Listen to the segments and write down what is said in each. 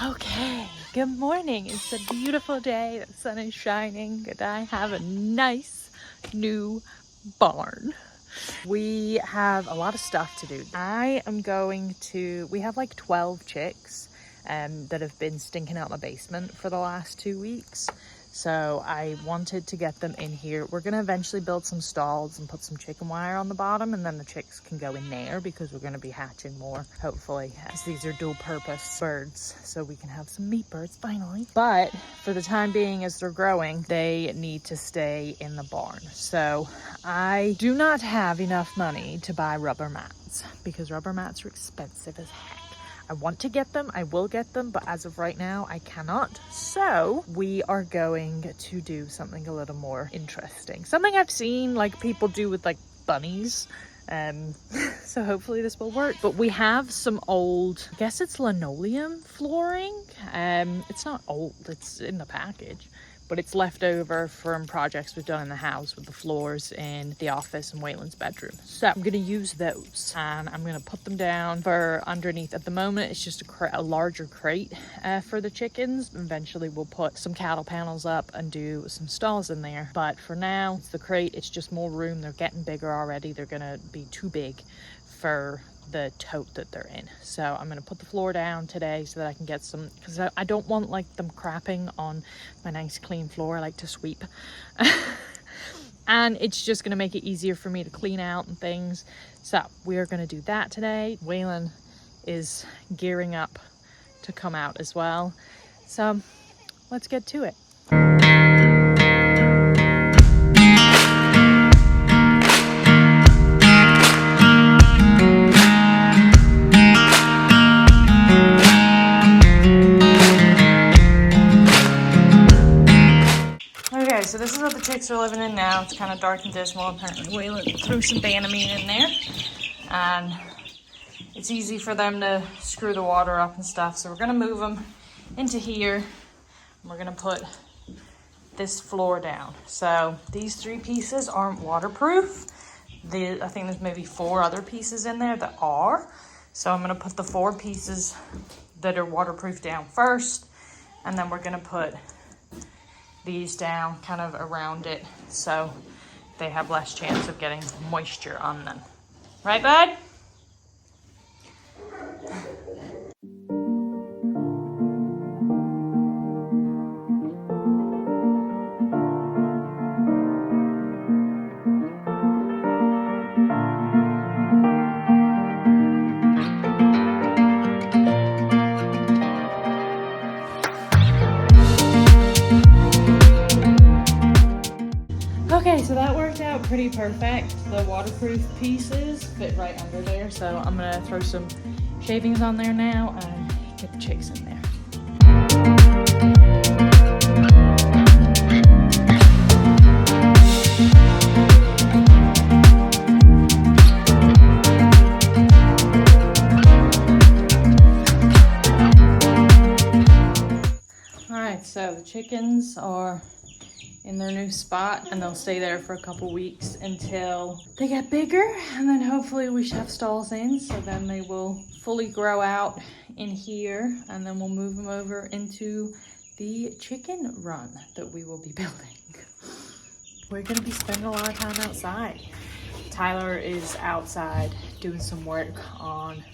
Okay, good morning. It's a beautiful day. The sun is shining and I have a nice new barn. We have a lot of stuff to do. We have like 12 chicks that have been stinking out my basement for the last 2 weeks. So I wanted to get them in here. We're gonna eventually build some stalls and put some chicken wire on the bottom, and then the chicks can go in there because we're gonna be hatching more, hopefully, as these are dual purpose birds. So we can have some meat birds finally. But for the time being, as they're growing, they need to stay in the barn. So I do not have enough money to buy rubber mats because rubber mats are expensive as heck. I want to get them, I will get them, but as of right now, I cannot. So we are going to do something a little more interesting. Something I've seen like people do with like bunnies. So hopefully this will work. But we have some old, I guess it's linoleum flooring. It's not old, it's in the package, but it's left over from projects we've done in the house with the floors in the office and Waylon's bedroom. So I'm gonna use those and I'm gonna put them down for underneath. At the moment, it's just a larger crate for the chickens. Eventually we'll put some cattle panels up and do some stalls in there. But for now, it's the crate, it's just more room. They're getting bigger already. They're gonna be too big for the tote that they're in. So I'm gonna put the floor down today so that I can get some, because I don't want like them crapping on my nice clean floor. I like to sweep. And it's just gonna make it easier for me to clean out and things. So we are gonna do that today. Waylon is gearing up to come out as well. So let's get to it. Okay, so this is what the chicks are living in now. It's kind of dark and dismal. Apparently Waylon threw some Banamine in there. And it's easy for them to screw the water up and stuff. So we're gonna move them into here. And we're gonna put this floor down. So these 3 pieces aren't waterproof. I think there's maybe 4 other pieces in there that are. So I'm gonna put the 4 pieces that are waterproof down first. And then we're gonna put these down kind of around it so they have less chance of getting moisture on them. Right, bud? Okay, so that worked out pretty perfect. The waterproof pieces fit right under there. So I'm gonna throw some shavings on there now and get the chicks in there. All right, so the chickens are in their new spot and they'll stay there for a couple weeks until they get bigger, and then hopefully we should have stalls in, so then they will fully grow out in here, and then we'll move them over into the chicken run that we will be building. We're gonna be spending a lot of time outside. Tyler is outside doing some work on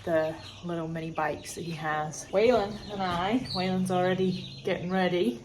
the little mini bikes that he has. Waylon's already getting ready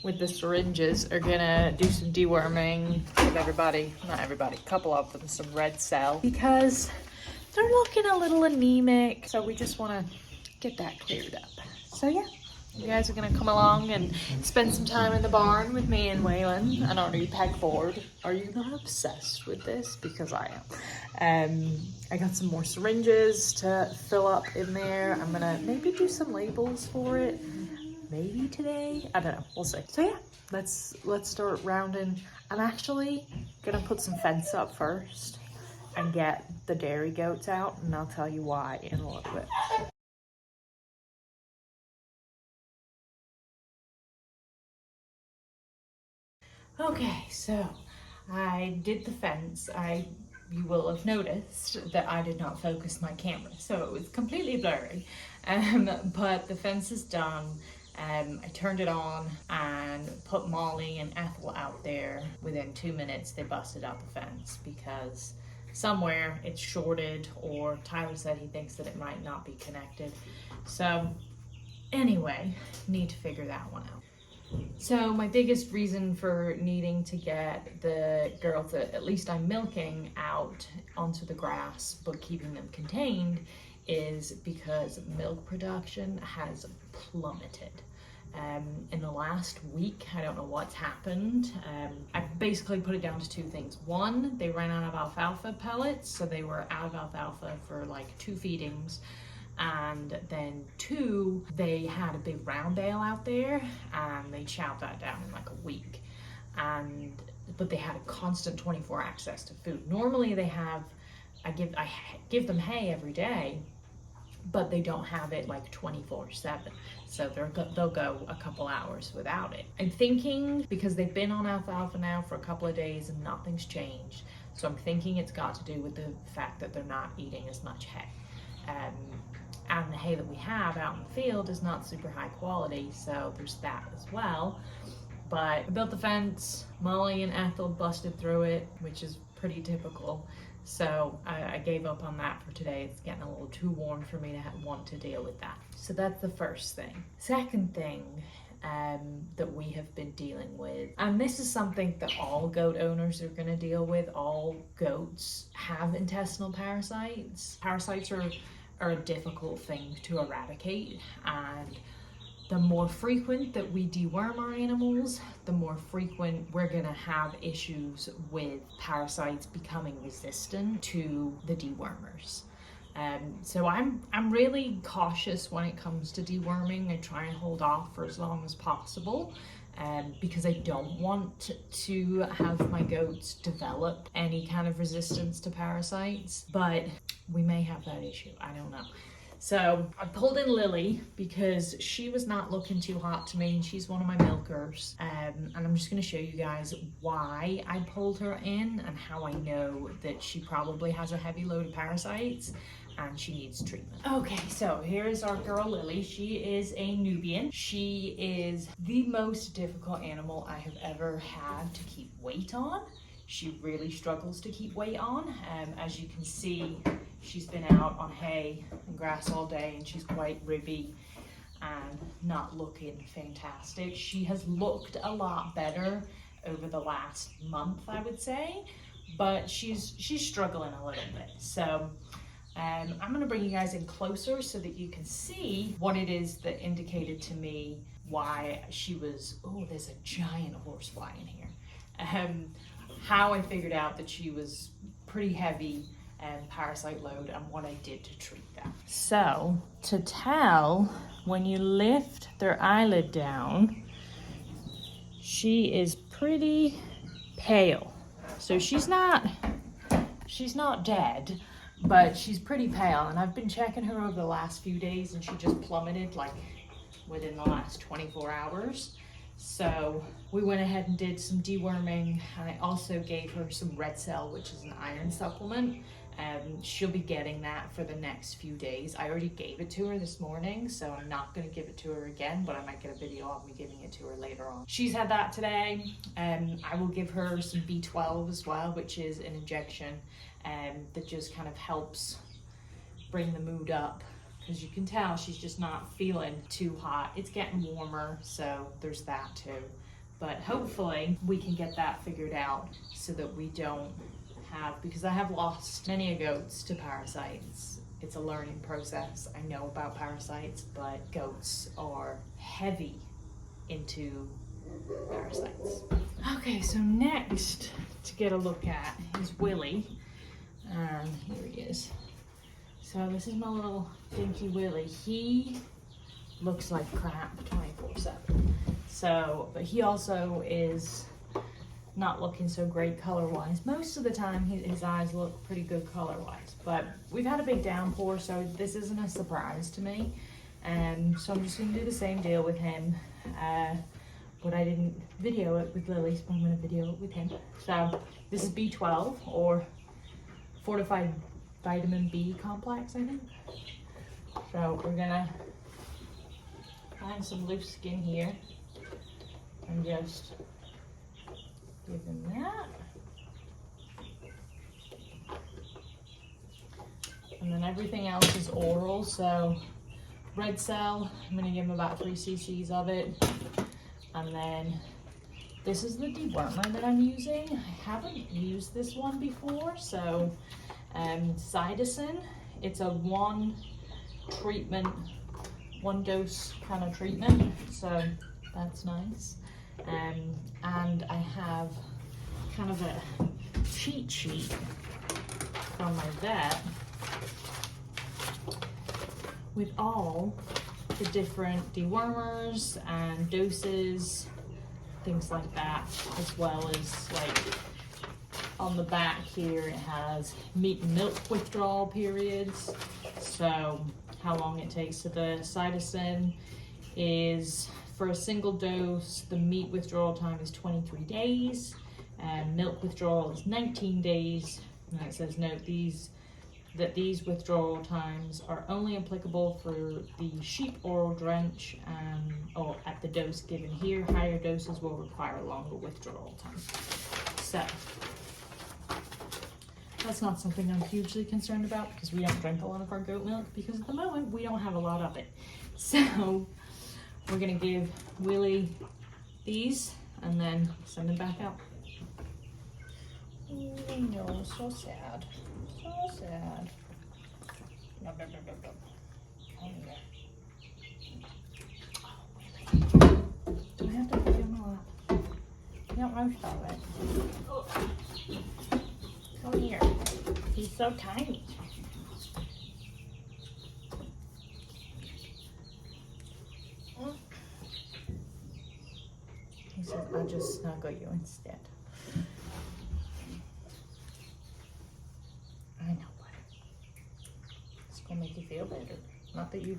with the syringes, are gonna do some deworming with a couple of them, some red cell, because they're looking a little anemic. So we just wanna get that cleared up. So yeah, you guys are gonna come along and spend some time in the barn with me and Waylon and our new pegboard. Are you not obsessed with this? Because I am. I got some more syringes to fill up in there. I'm gonna maybe do some labels for it. Maybe today, I don't know, we'll see. So yeah, let's start rounding. I'm actually gonna put some fence up first and get the dairy goats out, and I'll tell you why in a little bit. Okay, so I did the fence. You will have noticed that I did not focus my camera, so it was completely blurry. But the fence is done. I turned it on and put Molly and Ethel out there. Within 2 minutes, they busted out the fence because somewhere it's shorted, or Tyler said he thinks that it might not be connected. So anyway, need to figure that one out. So my biggest reason for needing to get the girls that at least I'm milking out onto the grass but keeping them contained is because milk production has plummeted. In the last week, I don't know what's happened. I basically put it down to 2 things. One, they ran out of alfalfa pellets, so they were out of alfalfa for like 2 feedings. And then 2, they had a big round bale out there and they chowed that down in like a week. But they had a constant 24 access to food. Normally they have, I give them hay every day, but they don't have it like 24/7. So they'll go a couple hours without it. I'm thinking, because they've been on alfalfa now for a couple of days and nothing's changed, so I'm thinking it's got to do with the fact that they're not eating as much hay. And the hay that we have out in the field is not super high quality, so there's that as well. But I built the fence, Molly and Ethel busted through it, which is pretty typical. So I gave up on that for today. It's getting a little too warm for me to want to deal with that. So that's the first thing. Second thing that we have been dealing with, and this is something that all goat owners are going to deal with. All goats have intestinal parasites. Parasites are a difficult thing to eradicate, and the more frequent that we deworm our animals, the more frequent we're gonna have issues with parasites becoming resistant to the dewormers. So I'm really cautious when it comes to deworming. I try and hold off for as long as possible, because I don't want to have my goats develop any kind of resistance to parasites, but we may have that issue, I don't know. So I pulled in Lily because she was not looking too hot to me, and she's one of my milkers. And I'm just gonna show you guys why I pulled her in and how I know that she probably has a heavy load of parasites and she needs treatment. Okay, so here's our girl Lily. She is a Nubian. She is the most difficult animal I have ever had to keep weight on. She really struggles to keep weight on. As you can see, she's been out on hay and grass all day, and she's quite ribby and not looking fantastic. She has looked a lot better over the last month, I would say, but she's struggling a little bit. So I'm gonna bring you guys in closer so that you can see what it is that indicated to me why she was, oh, there's a giant horsefly in here. How I figured out that she was pretty heavy and parasite load and what I did to treat that. So to tell, when you lift their eyelid down, she is pretty pale. So she's not dead, but she's pretty pale, and I've been checking her over the last few days and she just plummeted like within the last 24 hours. So we went ahead and did some deworming, and I also gave her some red cell, which is an iron supplement. She'll be getting that for the next few days. I already gave it to her this morning, so I'm not going to give it to her again, but I might get a video of me giving it to her later on. She's had that today. I will give her some B12 as well, which is an injection that just kind of helps bring the mood up, because you can tell she's just not feeling too hot. It's getting warmer, so there's that too. But hopefully we can get that figured out so that we don't have, because I have lost many goats to parasites. It's a learning process. I know about parasites, but goats are heavy into parasites. Okay, so next to get a look at is Willie. Here he is. So this is my little dinky Willie. He looks like crap 24/7. So, but he also is not looking so great color-wise. Most of the time his eyes look pretty good color-wise, but we've had a big downpour, so this isn't a surprise to me. So I'm just gonna do the same deal with him. But I didn't video it with Lily, so I'm gonna video it with him. So this is B12, or Fortified Vitamin B Complex, I think. So we're gonna find some loose skin here and just give him that. And then everything else is oral, so red cell, I'm gonna give him about 3 cc's of it. And then this is the dewormer that I'm using. I haven't used this one before, so Cydectin. It's a one dose kind of treatment, so that's nice. And I have kind of a cheat sheet from my vet with all the different dewormers and doses, things like that, as well as like on the back here it has meat and milk withdrawal periods, so how long it takes. So the Cydectin is, for a single dose, the meat withdrawal time is 23 days, and milk withdrawal is 19 days, and it says note that these withdrawal times are only applicable for the sheep oral drench or at the dose given here. Higher doses will require a longer withdrawal time. So that's not something I'm hugely concerned about because we don't drink a lot of our goat milk because at the moment we don't have a lot of it. So we're gonna give Willie these and then send him back out. Oh no, so sad. So sad. No. Come here. Oh, Willie. Do I have to put him on? You don't most of it. Oh. Come here. He's so tiny. He says, I'll just snuggle you instead. I know, buddy. It's gonna make you feel better. Not that you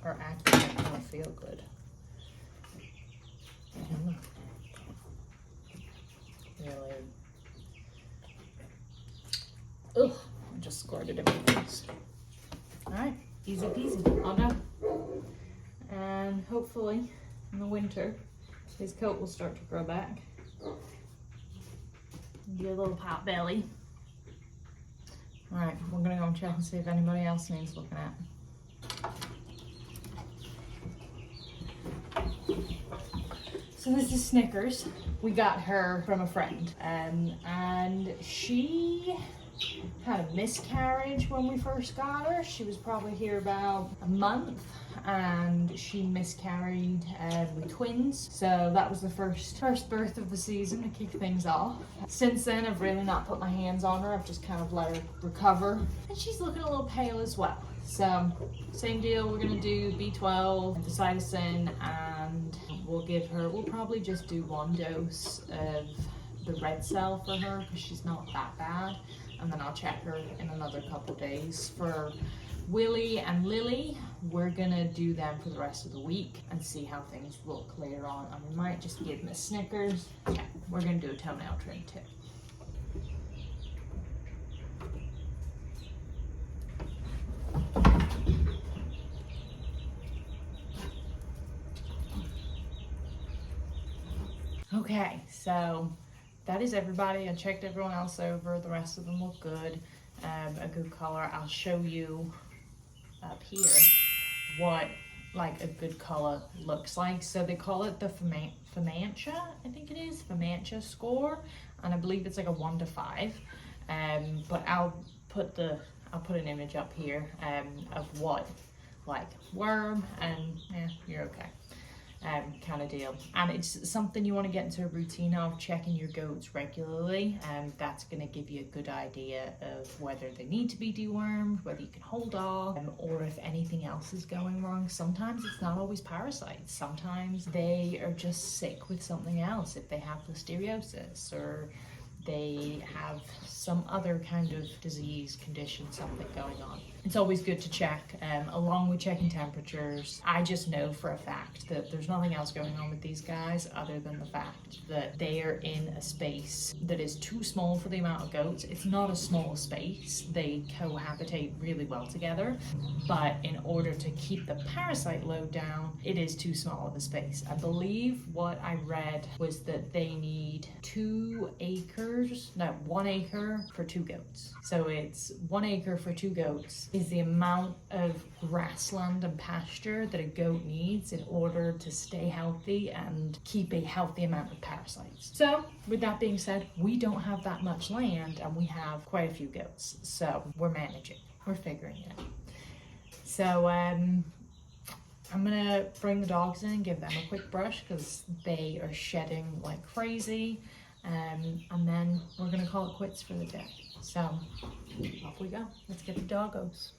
are acting like you don't feel good. Really. Ugh, I just squirted in my face. Alright, easy peasy, all done. And hopefully in the winter his coat will start to grow back. Get a little pot belly. Alright, we're gonna go and check and see if anybody else needs looking at. So this is Snickers. We got her from a friend, and she had a miscarriage when we first got her. She was probably here about a month and she miscarried with twins. So that was the first birth of the season to kick things off. Since then, I've really not put my hands on her. I've just kind of let her recover. And she's looking a little pale as well. So same deal, we're gonna do B12, the Cydectin, and we'll probably just do 1 dose of the red cell for her because she's not that bad. And then I'll check her in another couple days. For Willie and Lily, we're gonna do them for the rest of the week and see how things look later on. And we might just give them a Snickers. Yeah, we're gonna do a toenail trim too. Okay, so that is everybody. I checked everyone else over. The rest of them look good. A good color. I'll show you up here what like a good color looks like. So they call it the Fumantia, I think it is, Fumantia score, and I believe it's like a 1 to 5. But I'll put an image up here of what like worm and yeah, you're okay. Kind of deal. And it's something you want to get into a routine of, checking your goats regularly, and that's going to give you a good idea of whether they need to be dewormed, whether you can hold off, or if anything else is going wrong. Sometimes it's not always parasites. Sometimes they are just sick with something else, if they have listeriosis or they have some other kind of disease, condition, something going on. it's always good to check, along with checking temperatures. I just know for a fact that there's nothing else going on with these guys other than the fact that they are in a space that is too small for the amount of goats. It's not a small space. They cohabitate really well together, but in order to keep the parasite load down, it is too small of a space. I believe what I read was that they need 1 acre for 2 goats. So it's 1 acre for 2 goats is the amount of grassland and pasture that a goat needs in order to stay healthy and keep a healthy amount of parasites. So with that being said, we don't have that much land and we have quite a few goats. So we're managing, we're figuring it out. So I'm gonna bring the dogs in and give them a quick brush because they are shedding like crazy. And then we're gonna call it quits for the day. So off we go. Let's get the doggos.